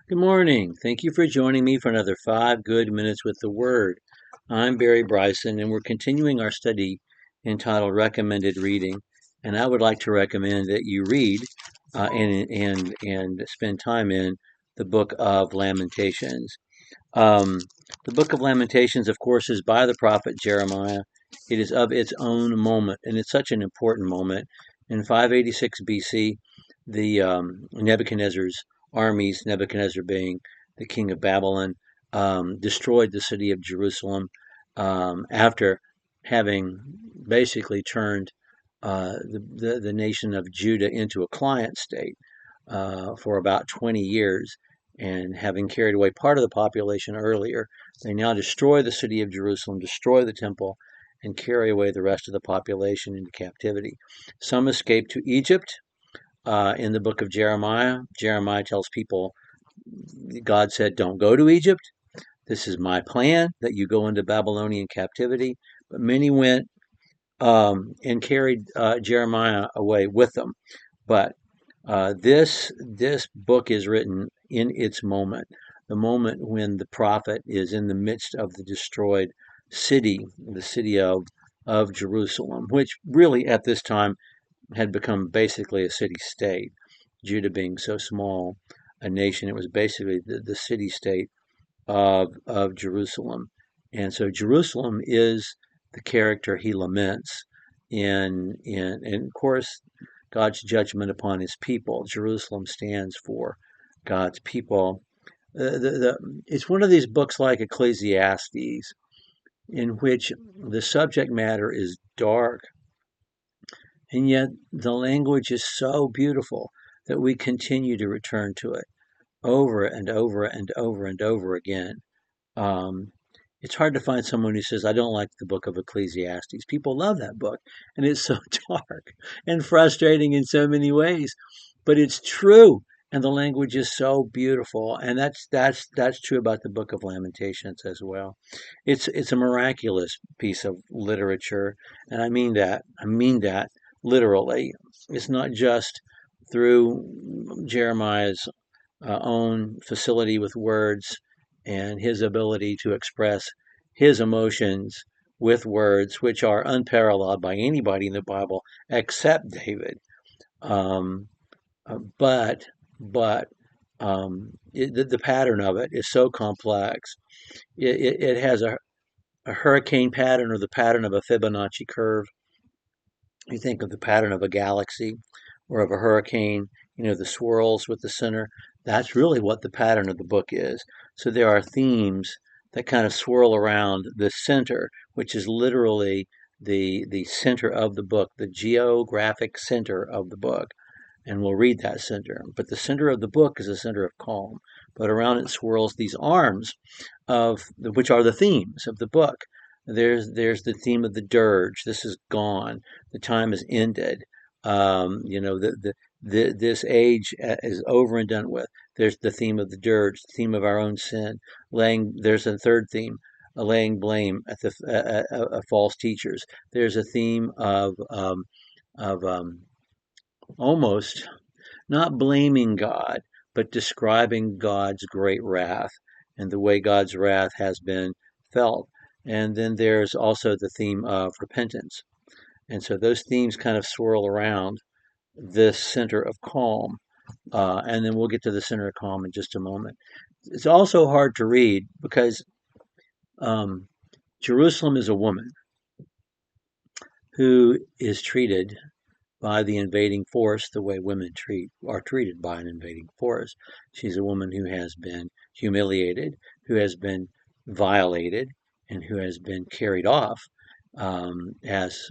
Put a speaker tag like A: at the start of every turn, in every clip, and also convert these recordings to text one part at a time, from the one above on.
A: Good morning. Thank you for joining me for another 5 good minutes with the Word. I'm Barry Bryson, and we're continuing our study entitled Recommended Reading. And I would like to recommend that you read and spend time in the book of Lamentations. Um, the book of Lamentations, of course, is by the prophet Jeremiah. It is of its own moment, and it's such an important moment. In 586 BC, the Nebuchadnezzar's armies, Nebuchadnezzar being the king of Babylon, destroyed the city of Jerusalem after having basically turned the nation of Judah into a client state for about 20 years. And having carried away part of the population earlier, they now destroy the city of Jerusalem, destroy the temple, and carry away the rest of the population into captivity. Some escape to Egypt. In the book of Jeremiah, Jeremiah tells people, God said, don't go to Egypt. This is my plan that you go into Babylonian captivity. But many went and carried Jeremiah away with them. But this book is written in its moment, the moment when the prophet is in the midst of the destroyed city, the city of Jerusalem, which really at this time had become basically a city state. Judah being so small a nation, it was basically the city state of Jerusalem. And so Jerusalem is the character he laments and of course God's judgment upon his people. Jerusalem stands for God's people. It's one of these books like Ecclesiastes in which the subject matter is dark, and yet the language is so beautiful that we continue to return to it over and over and over and over again. Um, it's hard to find someone who says, I don't like the book of Ecclesiastes. People love that book, and it's so dark and frustrating in so many ways, but it's true. And the language is so beautiful, and that's true about the Book of Lamentations as well. It's a miraculous piece of literature, and I mean that literally. It's not just through Jeremiah's own facility with words and his ability to express his emotions with words, which are unparalleled by anybody in the Bible except David. Um, but but the pattern of it is so complex. It has a hurricane pattern or the pattern of a Fibonacci curve. You think of the pattern of a galaxy or of a hurricane, the swirls with the center. That's really what the pattern of the book is. So there are themes that kind of swirl around the center, which is literally the center of the book, the geographic center of the book. And we'll read that center. But the center of the book is a center of calm. But around it swirls these arms which are the themes of the book. There's the theme of the dirge. This is gone. The time is ended. This age is over and done with. There's the theme of the dirge, the theme of our own sin. There's a third theme, laying blame at the false teachers. There's a theme of almost not blaming God, but describing God's great wrath and the way God's wrath has been felt. And then there's also the theme of repentance. And so those themes kind of swirl around this center of calm. And then we'll get to the center of calm in just a moment. It's also hard to read because um, Jerusalem is a woman who is treated by the invading force the way women are treated by an invading force. She's a woman who has been humiliated, who has been violated, and who has been carried off as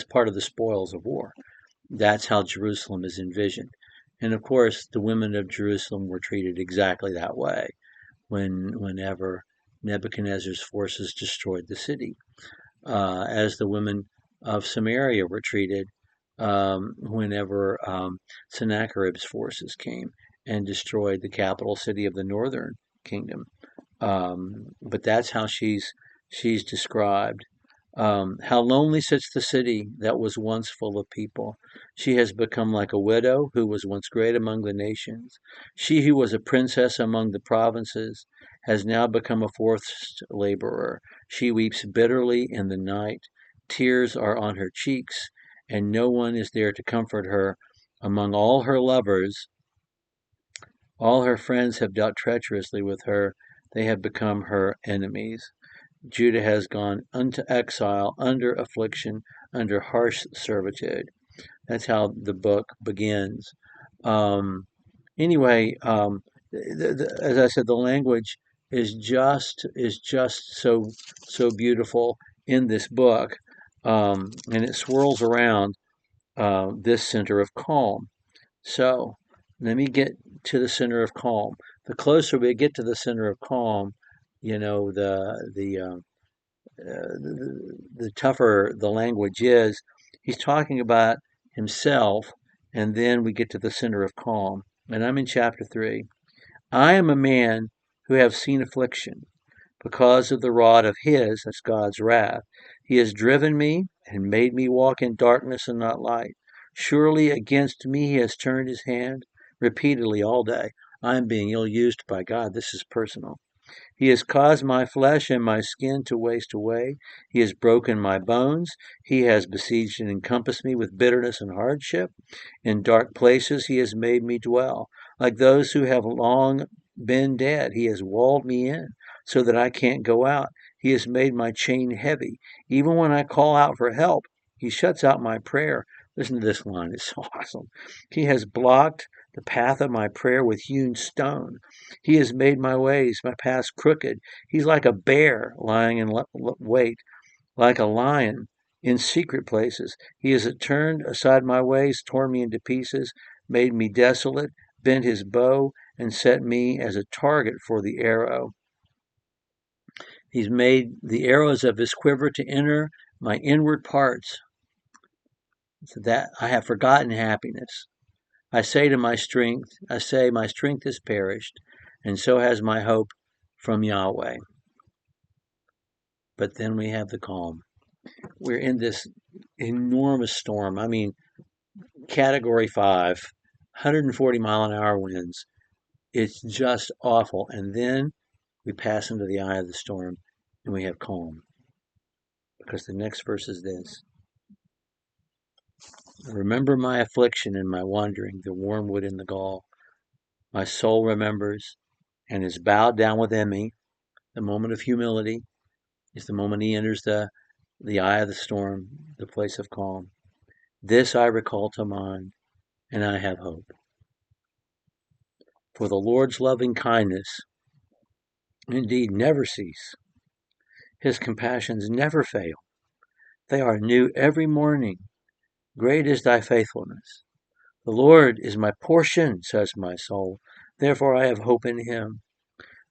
A: part of the spoils of war. That's how Jerusalem is envisioned. And of course, the women of Jerusalem were treated exactly that way whenever Nebuchadnezzar's forces destroyed the city, as the women of Samaria were treated whenever Sennacherib's forces came and destroyed the capital city of the northern kingdom. But that's how she's described. How lonely sits the city that was once full of people. She has become like a widow who was once great among the nations. She who was a princess among the provinces has now become a forced laborer. She weeps bitterly in the night. Tears are on her cheeks, and no one is there to comfort her. Among all her lovers, all her friends have dealt treacherously with her. They have become her enemies. Judah has gone unto exile, under affliction, under harsh servitude. That's how the book begins. Um, anyway, as I said, the language is just so beautiful in this book, and it swirls around this center of calm. So let me get to the center of calm. The closer we get to the center of calm, you know, the tougher the language is. He's talking about himself, and then we get to the center of calm. And I'm in chapter 3. I am a man who have seen affliction because of the rod of his, that's God's wrath. He has driven me and made me walk in darkness and not light. Surely against me he has turned his hand repeatedly all day. I am being ill used by God. This is personal. He has caused my flesh and my skin to waste away. He has broken my bones. He has besieged and encompassed me with bitterness and hardship. In dark places he has made me dwell. Like those who have long been dead, he has walled me in so that I can't go out. He has made my chain heavy. Even when I call out for help, he shuts out my prayer. Listen to this line, it's so awesome. He has blocked the path of my prayer with hewn stone. He has made my ways, my paths crooked. He's like a bear lying in wait, like a lion in secret places. He has turned aside my ways, torn me into pieces, made me desolate, bent his bow, and set me as a target for the arrow. He's made the arrows of his quiver to enter my inward parts, so that I have forgotten happiness. I say, my strength has perished, and so has my hope from Yahweh. But then we have the calm. We're in this enormous storm. I mean, category 5, 140-mile-an-hour winds. It's just awful. And then we pass into the eye of the storm and we have calm. Because the next verse is this. Remember my affliction and my wandering, the wormwood and the gall. My soul remembers and is bowed down within me. The moment of humility is the moment he enters the eye of the storm, the place of calm. This I recall to mind, and I have hope. For the Lord's loving kindness indeed never cease. His compassions never fail. They are new every morning. Great is thy faithfulness. The Lord is my portion, says my soul. Therefore I have hope in him.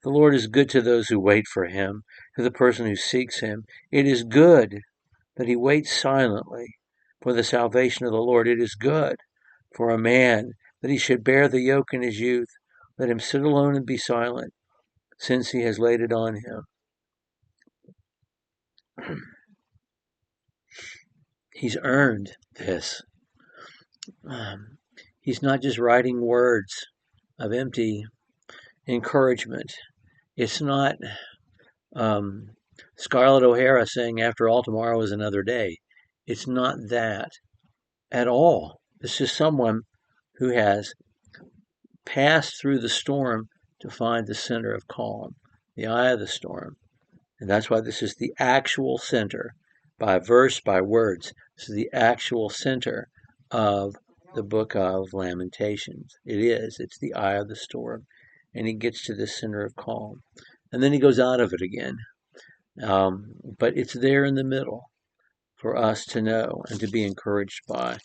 A: The Lord is good to those who wait for him, to the person who seeks him. It is good that he waits silently for the salvation of the Lord. It is good for a man that he should bear the yoke in his youth. Let him sit alone and be silent, since he has laid it on him. He's earned this. He's not just writing words of empty encouragement. It's not Scarlett O'Hara saying, after all, tomorrow is another day. It's not that at all. This is someone who has passed through the storm to find the center of calm, the eye of the storm. And that's why this is the actual center, by verse, by words. This is the actual center of the book of Lamentations. It is. It's the eye of the storm. And he gets to this center of calm. And then he goes out of it again. But it's there in the middle for us to know and to be encouraged by.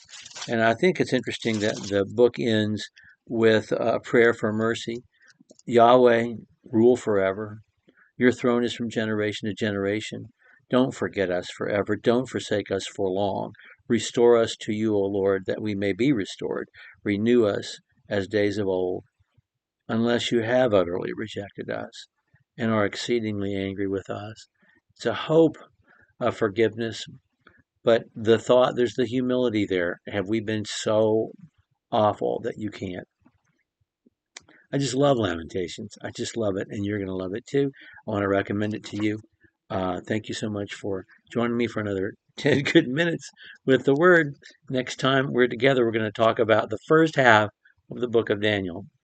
A: And I think it's interesting that the book ends with a prayer for mercy. Yahweh, rule forever. Your throne is from generation to generation. Don't forget us forever. Don't forsake us for long. Restore us to you, O Lord, that we may be restored. Renew us as days of old. Unless you have utterly rejected us and are exceedingly angry with us. It's a hope of forgiveness, but there's the humility there. Have we been so awful that you can't? I just love Lamentations. I just love it, and you're going to love it too. I want to recommend it to you. Thank you so much for joining me for another 10 good minutes with the Word. Next time we're together, we're going to talk about the first half of the book of Daniel.